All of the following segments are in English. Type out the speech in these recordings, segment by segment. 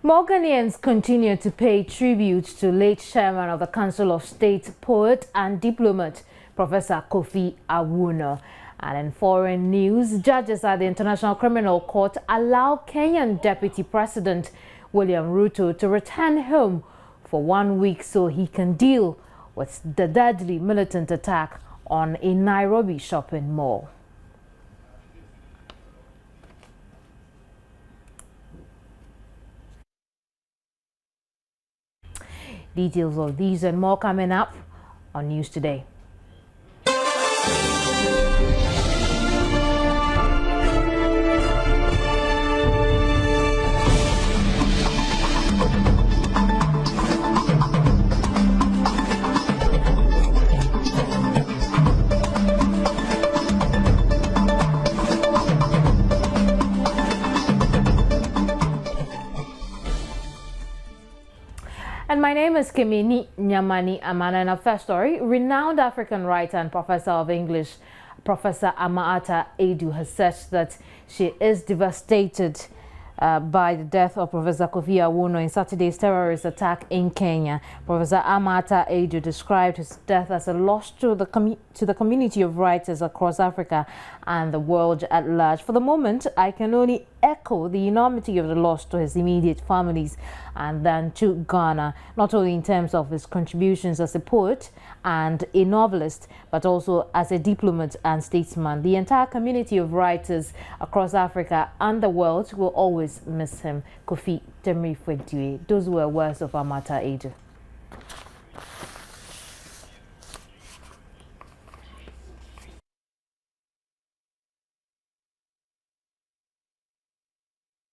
More Ghanaians continue to pay tribute to late chairman of the Council of State, poet and diplomat, Professor Kofi Awoonor. And in foreign news, judges at the International Criminal Court allow Kenyan Deputy President William Ruto to return home for 1 week so he can deal with the deadly militant attack on a Nairobi shopping mall. Details of these and more coming up on News Today. And my name is Kimini Nyamani Amana, and our first story, renowned African writer and professor of English, Professor Amata Edu, has said that she is devastated by the death of Professor Kofi Awoonor in Saturday's terrorist attack in Kenya. Professor Amata Edu described his death as a loss to the community of writers across Africa and the world at large. For the moment, I can only echo the enormity of the loss to his immediate families and then to Ghana, not only in terms of his contributions as a poet and a novelist, but also as a diplomat and statesman. The entire community of writers across Africa and the world will always miss him. Kofi Temri-Fwedue. Those were words of Amata Edu.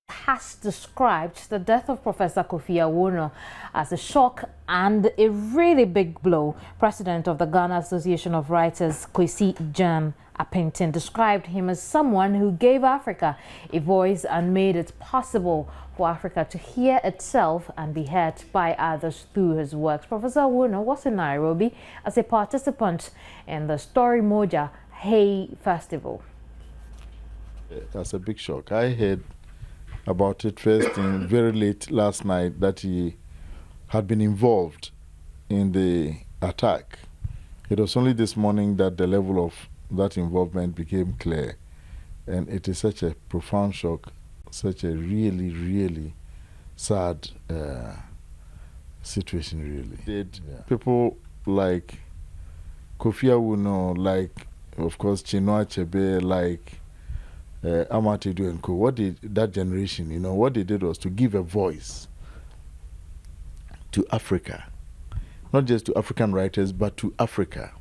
Has described the death of Professor Kofi Awoonor as a shock and a really big blow. President of the Ghana Association of Writers, Kwesi Jan Appinkton, described him as someone who gave Africa a voice and made it possible for Africa to hear itself and be heard by others through his works. Professor Awoonor was in Nairobi as a participant in the Story Moja Hay Festival. That's a big shock. I heard about it first in very late last night that he had been involved in the attack. It was only this morning that the level of that involvement became clear, and it is such a profound shock, such a really, really sad situation, really. People like Kofi Awoonor, like, of course, Chinua Achebe, like Amata Edu and Co. What did that generation, what they did was to give a voice to Africa, not just to African writers, but to Africa.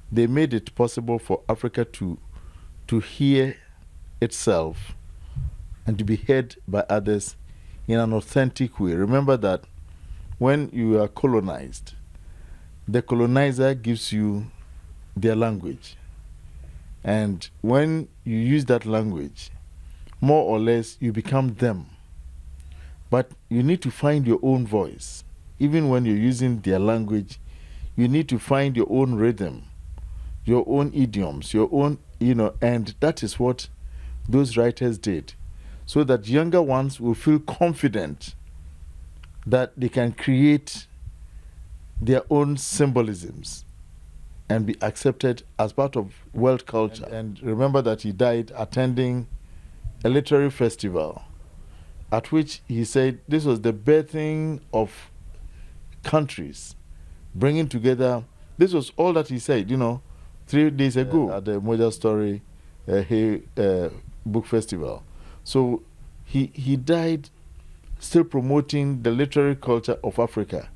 They made it possible for Africa to hear itself and to be heard by others in an authentic way. Remember that when you are colonized, the colonizer gives you their language. And when you use that language, more or less you become them. But you need to find your own voice. Even when you're using their language, you need to find your own rhythm, your own idioms, your own, and that is what those writers did. So that younger ones will feel confident that they can create their own symbolisms and be accepted as part of world culture. And remember that he died attending a literary festival at which he said this was the birthing of countries, bringing together. This was all that he said, 3 days ago at the Moja Story Book Festival. So he died still promoting the literary culture of Africa,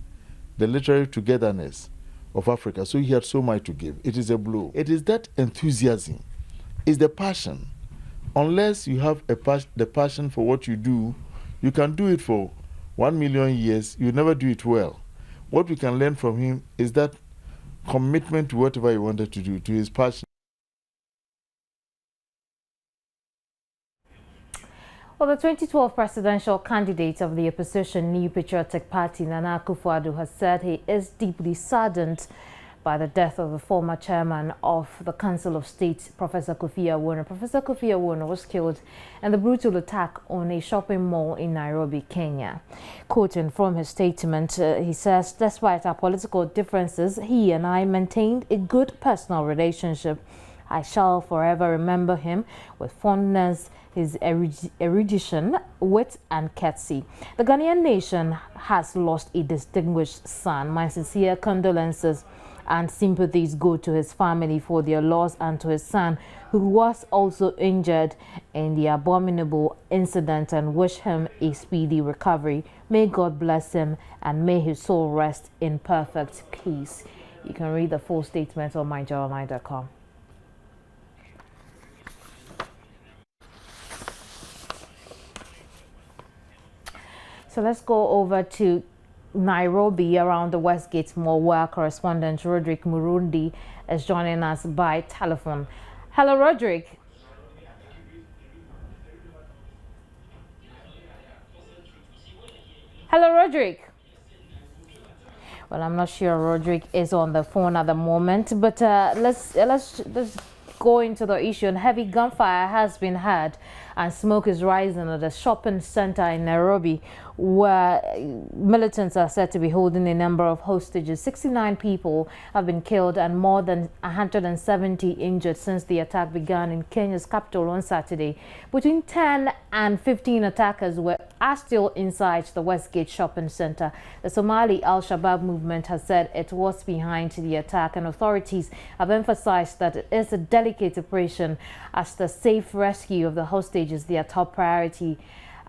the literary togetherness of Africa. So he had so much to give. It is a blow. It is that enthusiasm, it's the passion. Unless you have the passion for what you do, you can do it for 1 million years, you never do it well. What we can learn from him is that commitment to whatever he wanted to do, to his passion. Well, the 2012 presidential candidate of the opposition New Patriotic Party, Nana Akufo-Addo, has said he is deeply saddened by the death of the former chairman of the Council of State, Professor Kofi Awoonor. Professor Kofi Awoonor was killed in the brutal attack on a shopping mall in Nairobi, Kenya. Quoting from his statement, he says, "Despite our political differences, he and I maintained a good personal relationship. I shall forever remember him with fondness, his erudition, wit and courtesy. The Ghanaian nation has lost a distinguished son. My sincere condolences and sympathies go to his family for their loss and to his son, who was also injured in the abominable incident, and wish him a speedy recovery. May God bless him and may his soul rest in perfect peace." You can read the full statement on myjournal.com. So let's go over to Nairobi around the Westgate Mall, where our correspondent Roderick Murundi is joining us by telephone. Hello, Roderick. Hello, Roderick. Well, I'm not sure Roderick is on the phone at the moment, but let's go into the issue. And heavy gunfire has been heard and smoke is rising at the shopping center in Nairobi, where militants are said to be holding a number of hostages. 69 people have been killed and more than 170 injured since the attack began in Kenya's capital on Saturday. Between 10 and 15 attackers are still inside the Westgate shopping center. The Somali Al-Shabaab movement has said it was behind the attack, and authorities have emphasized that it is a delicate operation as the safe rescue of the hostages is their top priority.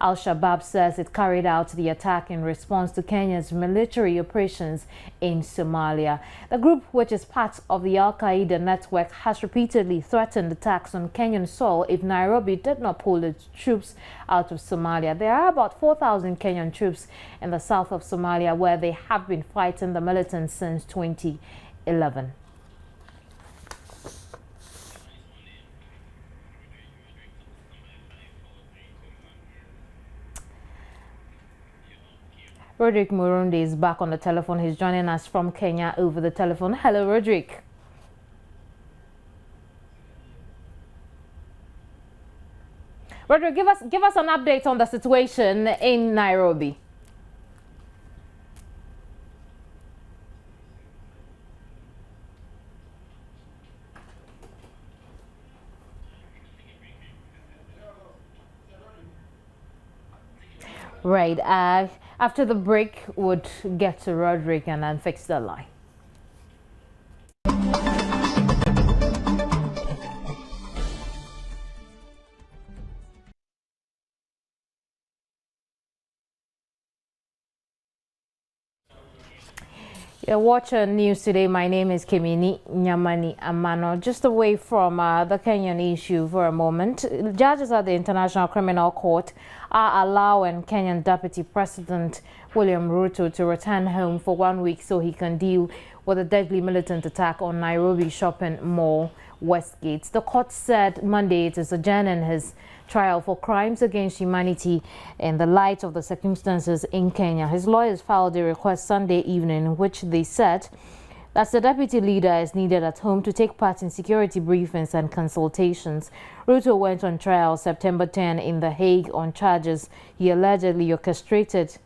Al-Shabaab says it carried out the attack in response to Kenya's military operations in Somalia. The group, which is part of the Al-Qaeda network, has repeatedly threatened attacks on Kenyan soil if Nairobi did not pull its troops out of Somalia. There are about 4,000 Kenyan troops in the south of Somalia, where they have been fighting the militants since 2011. Roderick Murundi is back on the telephone. He's joining us from Kenya over the telephone. Hello, Roderick. Roderick, give us an update on the situation in Nairobi. Right. After the break, would get to Roderick and then fix the line. You're watching news today. My name is Kwame Nkrumah. Just away from the Kenyan issue for a moment, judges at the International Criminal Court are allowing Kenyan Deputy President William Ruto to return home for 1 week so he can deal with a deadly militant attack on Nairobi shopping mall Westgate. The court said Monday it is adjourning his trial for crimes against humanity in the light of the circumstances in Kenya. His lawyers filed a request Sunday evening in which they said that the deputy leader is needed at home to take part in security briefings and consultations. Ruto went on trial September 10 in The Hague on charges he allegedly orchestrated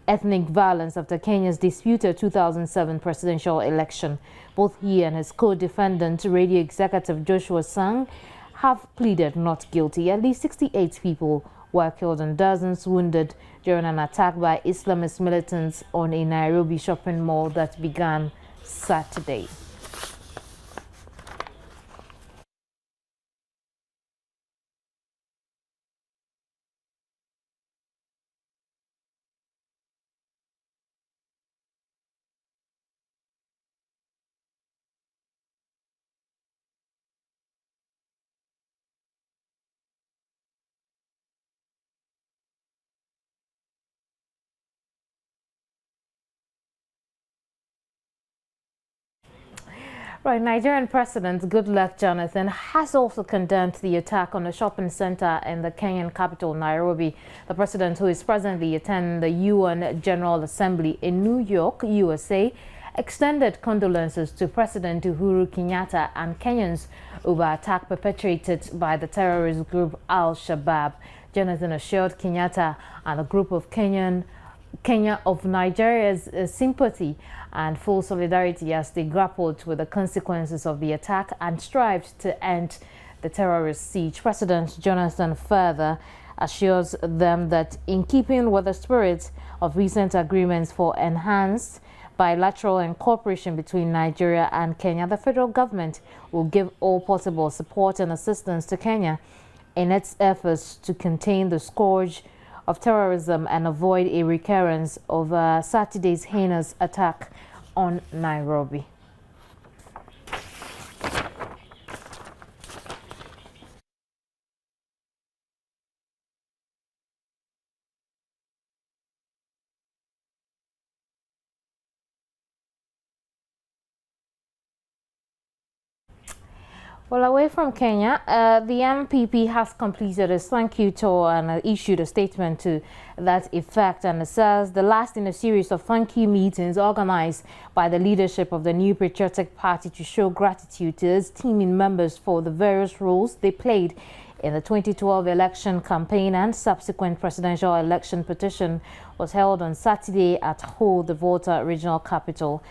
ethnic violence after Kenya's disputed 2007 presidential election. Both he and his co-defendant, radio executive Joshua Sang, have pleaded not guilty. At least 68 people were killed and dozens wounded during an attack by Islamist militants on a Nairobi shopping mall that began Saturday. Right, Nigerian President Goodluck Jonathan has also condemned the attack on a shopping center in the Kenyan capital, Nairobi. The president, who is presently attending the UN General Assembly in New York, USA, extended condolences to President Uhuru Kenyatta and Kenyans over attack perpetrated by the terrorist group Al-Shabaab. Jonathan assured Kenyatta and a group of Kenya of Nigeria's sympathy and full solidarity as they grappled with the consequences of the attack and strived to end the terrorist siege. President Jonathan further assures them that in keeping with the spirit of recent agreements for enhanced bilateral and cooperation between Nigeria and Kenya, the federal government will give all possible support and assistance to Kenya in its efforts to contain the scourge of terrorism and avoid a recurrence of Saturday's heinous attack on Nairobi. Well, away from Kenya, the MPP has completed its thank you tour and issued a statement to that effect. And it says the last in a series of thank you meetings organized by the leadership of the new patriotic party to show gratitude to its teaming members for the various roles they played in the 2012 election campaign and subsequent presidential election petition was held on Saturday at Ho, the Volta regional capital.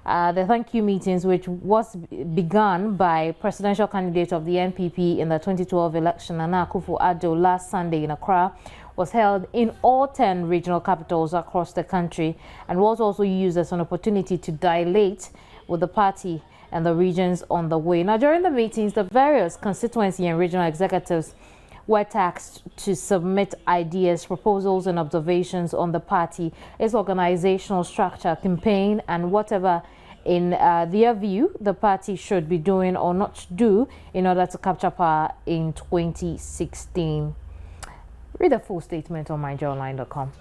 The thank you meetings, which was begun by presidential candidate of the NPP in the 2012 election, Nana Akufo-Addo, last Sunday in Accra, was held in all 10 regional capitals across the country and was also used as an opportunity to dilate with the party and the regions on the way. Now, during the meetings, the various constituency and regional executives were tasked to submit ideas, proposals and observations on the party, its organizational structure, campaign and whatever in their view the party should be doing or not do in order to capture power in 2016. Read the full statement on myjoyonline.com.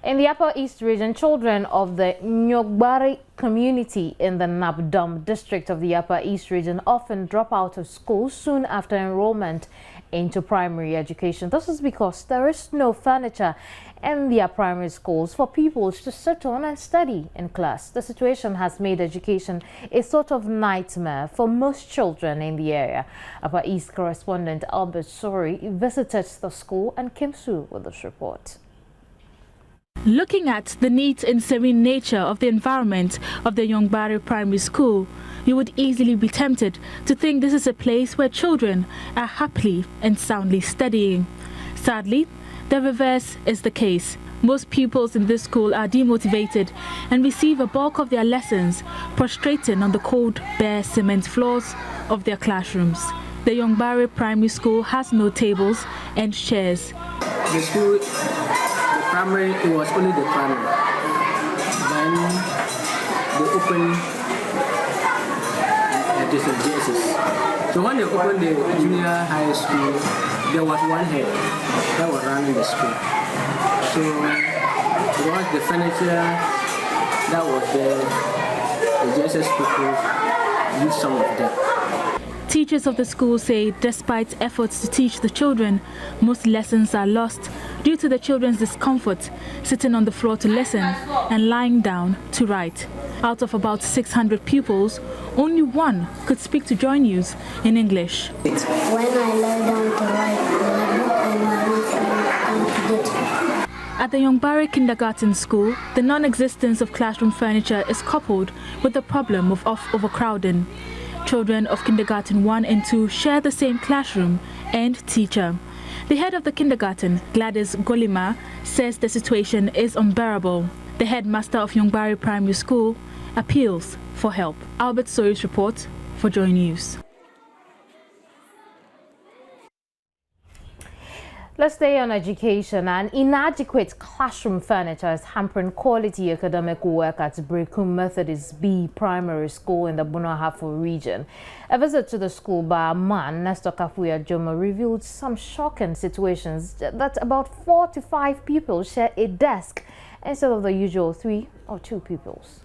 In the Upper East region, children of the Nyogbari community in the Nabdom district of the Upper East region often drop out of school soon after enrollment into primary education. This is because there is no furniture in their primary schools for pupils to sit on and study in class. The situation has made education a sort of nightmare for most children in the area. Upper East correspondent Albert Sori visited the school and came through with this report. Looking at the neat and serene nature of the environment of the Nyogbari Primary School, you would easily be tempted to think this is a place where children are happily and soundly studying. Sadly, the reverse is the case. Most pupils in this school are demotivated and receive a bulk of their lessons prostrating on the cold, bare cement floors of their classrooms. The Nyogbari Primary School has no tables and chairs. The school, primary, it was only the primary. Then they opened different JSs. So when they opened the junior high school, there was one head that was running the school. So it was the furniture that was there, the JSS people used some of them. Teachers of the school say despite efforts to teach the children, most lessons are lost due to the children's discomfort sitting on the floor to listen and lying down to write. Out of about 600 pupils, only one could speak to Joy News in English. When I lie down to write, my book and At the Nyogbari Kindergarten School, the non-existence of classroom furniture is coupled with the problem of overcrowding. Children of kindergarten 1 and 2 share the same classroom and teacher. The head of the kindergarten, Gladys Golima, says the situation is unbearable. The headmaster of Nyogbari Primary School appeals for help. Albert Sori's report for Joy News. Let's stay on education. And inadequate classroom furniture is hampering quality academic work at Brekum Methodist B Primary School in the Bunahafo region. A visit to the school by a man, Nestor Kafuya Joma, revealed some shocking situations that about 4 to 5 people share a desk instead of the usual 3 or 2 pupils.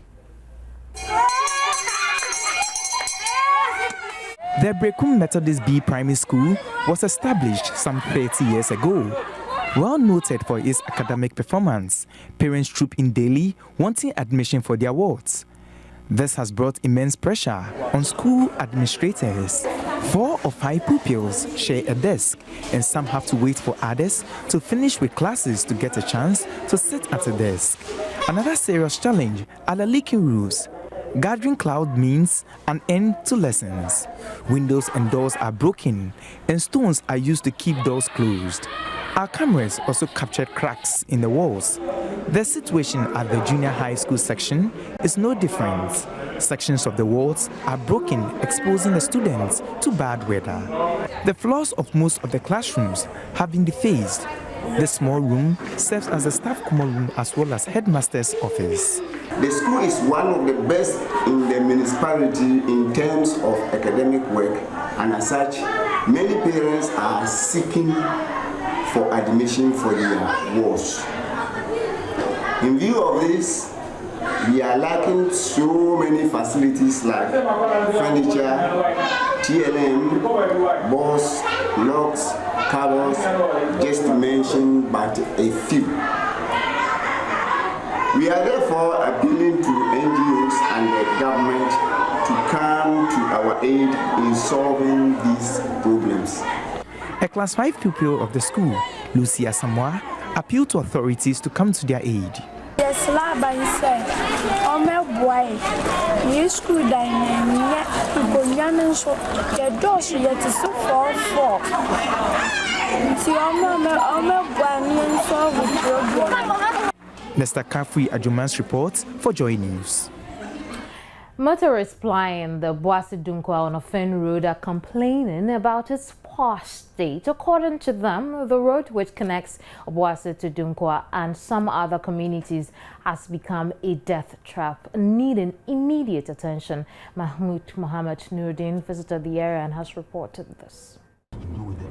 The Brekum Methodist B Primary School was established some 30 years ago. Well noted for its academic performance, parents troop in daily wanting admission for their wards. This has brought immense pressure on school administrators. 4 or 5 pupils share a desk, and some have to wait for others to finish with classes to get a chance to sit at a desk. Another serious challenge are the leaking roofs. Gathering cloud means an end to lessons. Windows and doors are broken, and stones are used to keep doors closed. Our cameras also captured cracks in the walls. The situation at the junior high school section is no different. Sections of the walls are broken, exposing the students to bad weather. The floors of most of the classrooms have been defaced. The small room serves as a staff common room as well as headmaster's office. The school is one of the best in the municipality in terms of academic work, and as such, many parents are seeking for admission for their wards. In view of this, we are lacking so many facilities like furniture, TLM, boards, locks, covers, just to mention but a few. We are therefore appealing to NGOs and the government to come to our aid in solving these problems. A class 5 pupil of the school, Lucia Samoa, appealed to authorities to come to their aid. Yes, Laban said, "Oh, my boy, you school dynamic, you so the doors yet to so far. See, oh, my boy, solve the problem." Mr. Kafui Ajuman's report for Joy News. Motorists plying the Boase Dunkwa on Ofen Road are complaining about its poor state. According to them, the road which connects Boase to Dunkwa and some other communities has become a death trap, needing immediate attention. Mahmoud Mohammed Nuruddin visited the area and has reported this.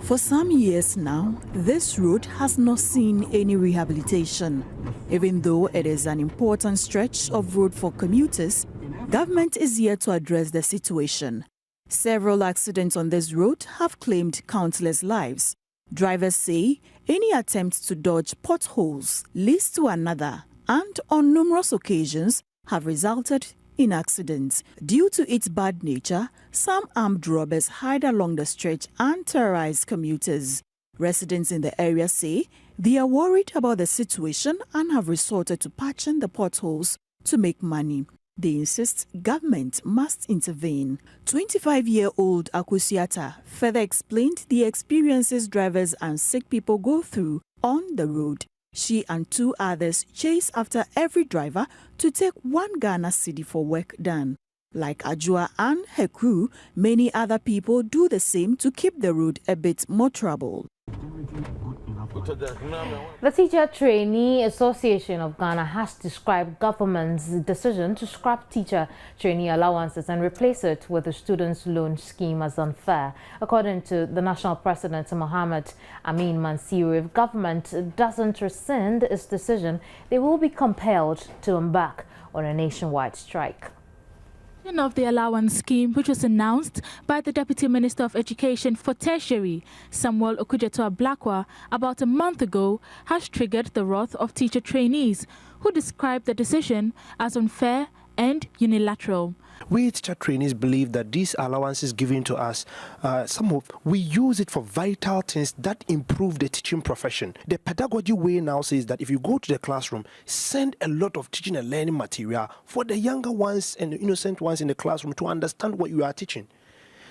For some years now, this road has not seen any rehabilitation. Even though it is an important stretch of road for commuters, government is yet to address the situation. Several accidents on this road have claimed countless lives. Drivers say any attempt to dodge potholes leads to another, and on numerous occasions have resulted in accidents. Due to its bad nature, some armed robbers hide along the stretch and terrorize commuters. Residents in the area say they are worried about the situation and have resorted to patching the potholes to make money. They insist government must intervene. 25-year-old Akusiata further explained the experiences drivers and sick people go through on the road. She and 2 others chase after every driver to take 1 Ghana cedi for work done. Like Ajua and her crew, many other people do the same to keep the road a bit more trouble. The Teacher Trainee Association of Ghana has described government's decision to scrap teacher trainee allowances and replace it with the students' loan scheme as unfair. According to the national president, Mohammed Amin Mansiru, if government doesn't rescind its decision, they will be compelled to embark on a nationwide strike. Of the allowance scheme, which was announced by the Deputy Minister of Education for Tertiary, Samuel Okudzeto-Ablakwa, about a month ago, has triggered the wrath of teacher trainees, who described the decision as unfair and unilateral. We teacher trainees believe that these allowances given to us, we use it for vital things that improve the teaching profession. The pedagogy way now says that if you go to the classroom, send a lot of teaching and learning material for the younger ones and the innocent ones in the classroom to understand what you are teaching.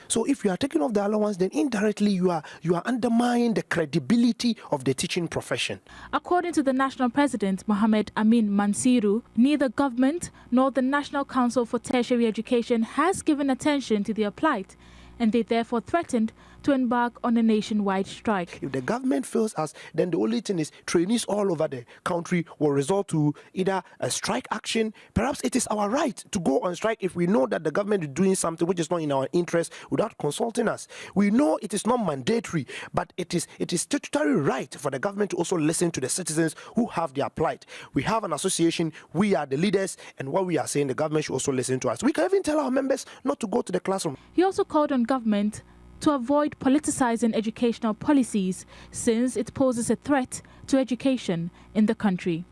So if you are taking off the allowance, then indirectly you are undermining the credibility of the teaching profession. According to the national president, Mohammed Amin Mansiru, neither government nor the National Council for Tertiary Education has given attention to their plight, and they therefore threatened to embark on a nationwide strike. If the government fails us, then the only thing is trainees all over the country will resort to either a strike action. Perhaps it is our right to go on strike if we know that the government is doing something which is not in our interest without consulting us. We know it is not mandatory, but it is statutory right for the government to also listen to the citizens who have their plight. We have an association, we are the leaders, and what we are saying, the government should also listen to us. We can even tell our members not to go to the classroom. He also called on government to avoid politicizing educational policies, since it poses a threat to education in the country.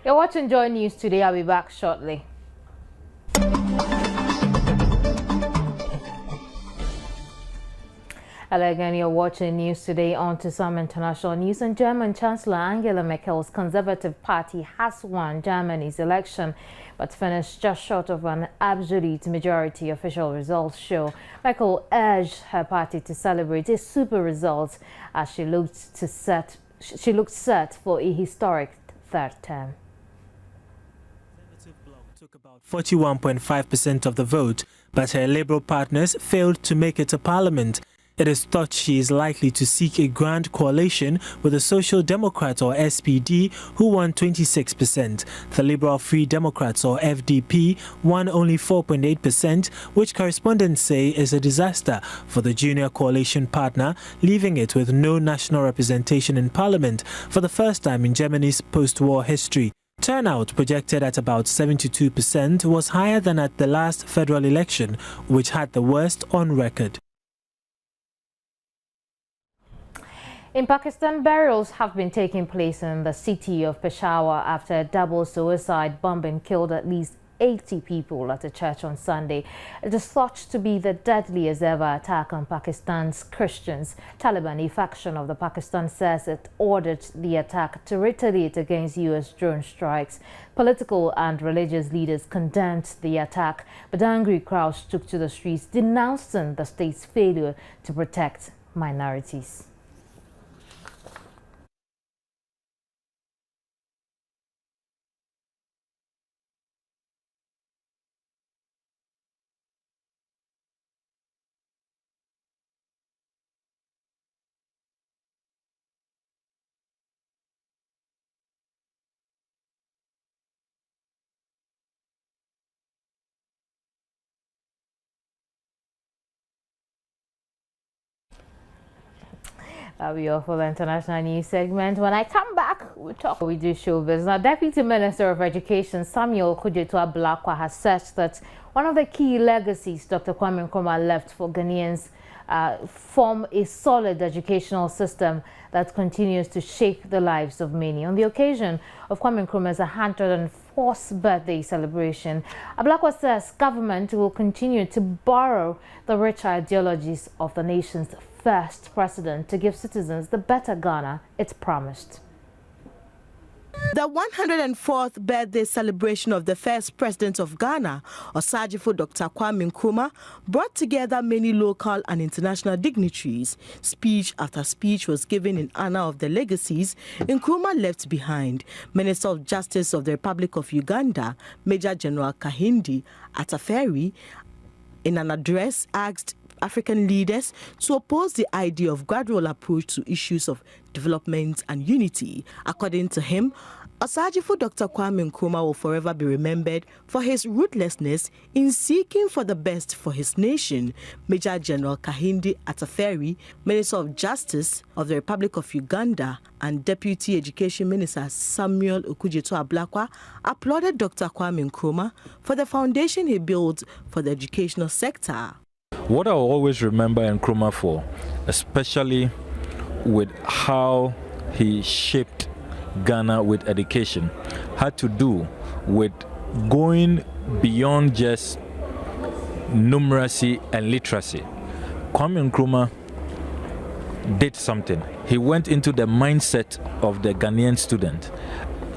You're watching Joy News today. I'll be back shortly. Hello again, you're watching News Today. On to some international news. And German Chancellor Angela Merkel's Conservative Party has won Germany's election, but finished just short of an absolute majority, official results show. Merkel urged her party to celebrate a super result as she looked set for a historic third term. Took about 41.5% of the vote, but her Labour partners failed to make it to Parliament. It is thought she is likely to seek a grand coalition with the Social Democrats or SPD, who won 26%. The Liberal Free Democrats or FDP won only 4.8%, which correspondents say is a disaster for the junior coalition partner, leaving it with no national representation in Parliament for the first time in Germany's post-war history. Turnout, projected at about 72%, was higher than at the last federal election, which had the worst on record. In Pakistan, burials have been taking place in the city of Peshawar after a double suicide bombing killed at least 80 people at a church on Sunday. It is thought to be the deadliest ever attack on Pakistan's Christians. Taliban, a faction of the Pakistan, says it ordered the attack to retaliate against U.S. drone strikes. Political and religious leaders condemned the attack, but angry crowds took to the streets, denouncing the state's failure to protect minorities. That'll be all for the international news segment. When I come back, we do showbiz. Now, Deputy Minister of Education Samuel Okudzeto Ablakwa has said that one of the key legacies Dr. Kwame Nkrumah left for Ghanaians form a solid educational system that continues to shape the lives of many. On the occasion of Kwame Nkrumah's 104th birthday celebration, Ablakwa says government will continue to borrow the rich ideologies of the nation's first president to give citizens the better Ghana it promised. The 104th birthday celebration of the first president of Ghana, Osajifo Dr. Kwame Nkrumah, brought together many local and international dignitaries. Speech after speech was given in honor of the legacies Nkrumah left behind. Minister of Justice of the Republic of Uganda, Major General Kahindi Ataferi, in an address asked African leaders to oppose the idea of gradual approach to issues of development and unity. According to him, Osajifo Dr. Kwame Nkrumah will forever be remembered for his ruthlessness in seeking for the best for his nation. Major General Kahindi Ataferi, Minister of Justice of the Republic of Uganda, and Deputy Education Minister Samuel Okudzeto Ablakwa applauded Dr. Kwame Nkrumah for the foundation he built for the educational sector. What I will always remember Nkrumah for, especially with how he shaped Ghana with education, had to do with going beyond just numeracy and literacy. Kwame Nkrumah did something. He went into the mindset of the Ghanaian student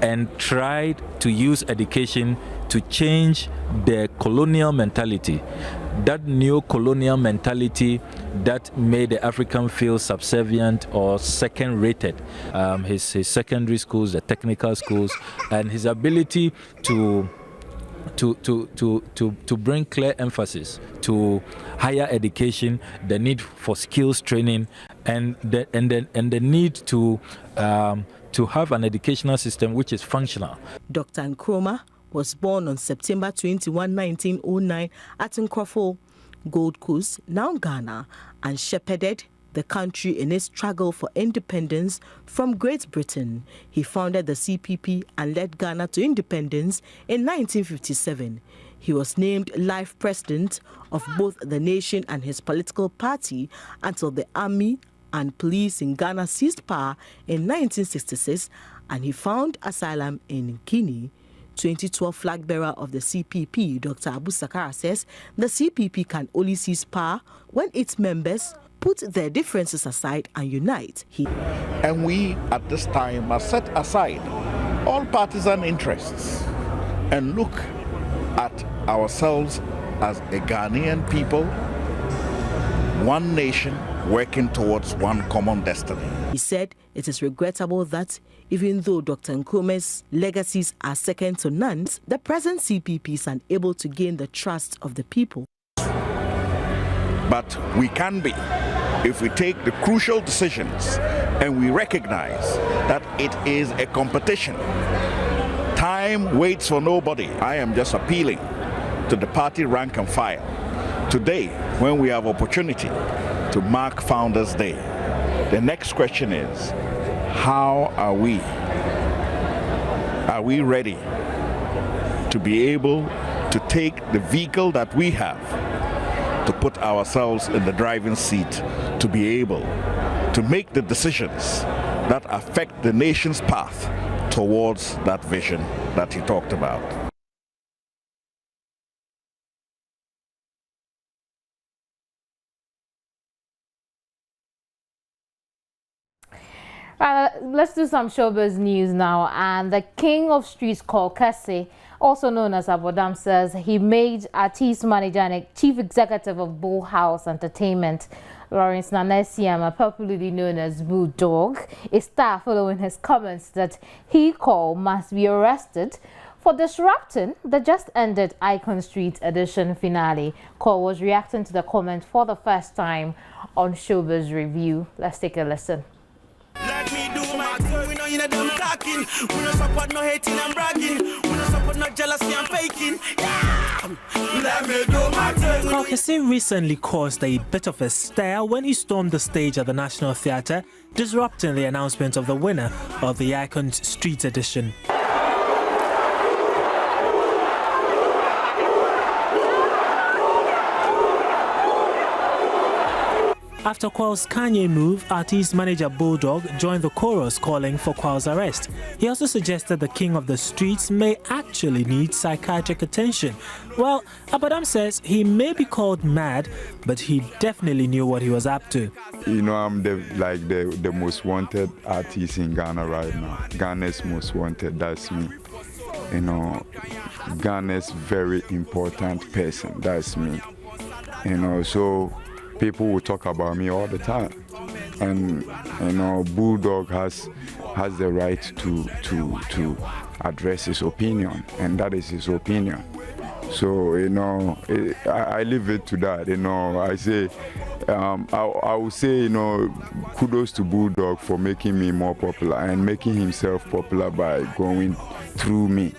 and tried to use education to change the colonial mentality, that new colonial mentality that made the African feel subservient or second-rated. His secondary schools, the technical schools, and his ability to bring clear emphasis to higher education, the need for skills training, and the need to have an educational system which is functional. Dr. Nkrumah was born on September 21, 1909 at Nkrofo, Gold Coast, now Ghana, and shepherded the country in its struggle for independence from Great Britain. He founded the CPP and led Ghana to independence in 1957. He was named life president of both the nation and his political party until the army and police in Ghana seized power in 1966, and he found asylum in Guinea. 2012 flag bearer of the CPP, Dr. Abu Sakara, says the CPP can only seize power when its members put their differences aside and unite. And we, at this time, must set aside all partisan interests and look at ourselves as a Ghanaian people, one nation working towards one common destiny. He said it is regrettable that even though Dr. Nkrumah's legacies are second to none, the present CPP is unable to gain the trust of the people. But we can be if we take the crucial decisions and we recognize that it is a competition. Time waits for nobody. I am just appealing to the party rank and file today, when we have opportunity to mark Founders Day. The next question is, how are we? Are we ready to be able to take the vehicle that we have to put ourselves in the driving seat, to be able to make the decisions that affect the nation's path towards that vision that he talked about? Let's do some showbiz news now. And the king of streets called Kofi, also known as Abodam, says he made artist manager and chief executive of Bull House Entertainment, Lawrence Nanesiama, popularly known as Bulldog, a star, following his comments that he called must be arrested for disrupting the just ended Icon Street edition finale. Cole was reacting to the comment for the first time on Showbiz Review. Let's take a listen. Let me do my thing. We know you know them talking. We don't support no hating and bragging. We don't support no jealousy and faking. Yeah. Let me do my thing. Kofi recently caused a bit of a stir when he stormed the stage at the National Theatre, disrupting the announcement of the winner of the Icon Street edition. After Kwal's Kanye move, artist manager Bulldog joined the chorus calling for Kwal's arrest. He also suggested the king of the streets may actually need psychiatric attention. Well, Abadam says he may be called mad, but he definitely knew what he was up to. You know, I'm the most wanted artist in Ghana right now. Ghana's most wanted, that's me. You know, Ghana's very important person, that's me. You know, so people will talk about me all the time, and you know, Bulldog has the right to address his opinion, and that is his opinion. So you know, I leave it to that. You know, I say, I will say, you know, kudos to Bulldog for making me more popular and making himself popular by going through me.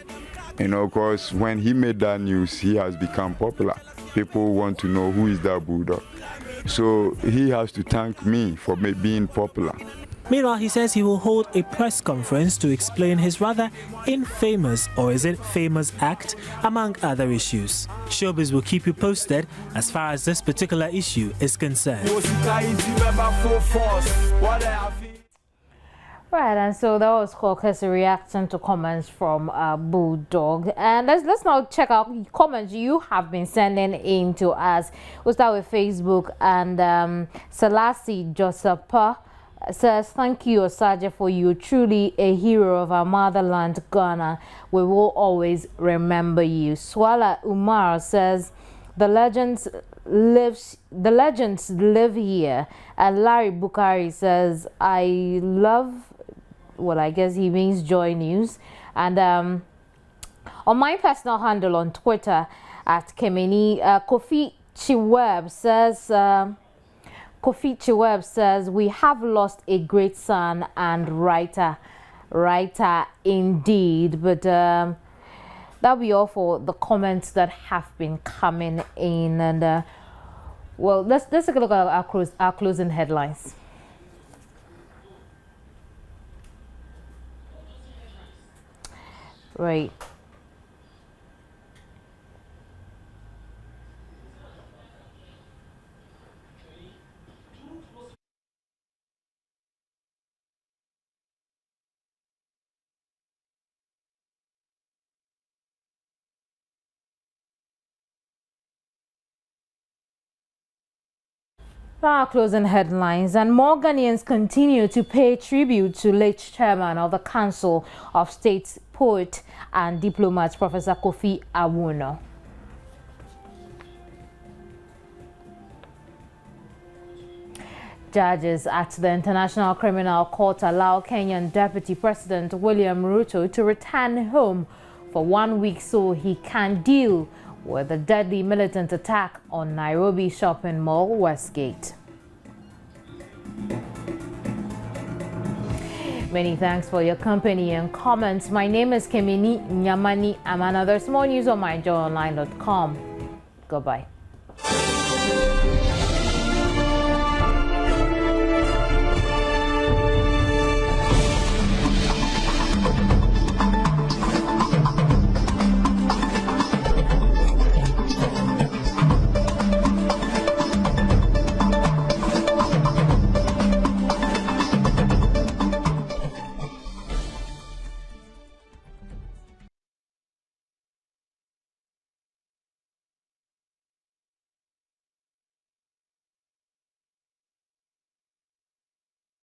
You know, because when he made that news, he has become popular. People want to know who is that Bulldog. So he has to thank me for being popular. Meanwhile, he says he will hold a press conference to explain his rather infamous, or is it famous, act, among other issues. Showbiz will keep you posted as far as this particular issue is concerned. Right, and so that was Kofi reacting to comments from Bulldog. And let's now check out comments you have been sending in to us. We'll start with Facebook, and Selassie Josepa says, "Thank you, Osaje, for you. Truly a hero of our motherland, Ghana. We will always remember you." Swala Umar says, the legends live here. And Larry Bukari says, "I love," well, I guess he means Joy News. And on my personal handle on Twitter at Kemeni, Kofi Chiweb says, "We have lost a great son and writer indeed." But that'll be all for the comments that have been coming in. And well, let's take a look at our closing headlines. Right. Our closing headlines, and more Ghanaians continue to pay tribute to late chairman of the Council of States, poet and diplomat Professor Kofi Awoonor. Judges at the International Criminal Court allow Kenyan Deputy President William Ruto to return home for 1 week so he can deal with the deadly militant attack on Nairobi shopping mall Westgate. Many thanks for your company and comments. My name is Kemini Nyamani Amana. There's more news on myjoyonline.com. Goodbye.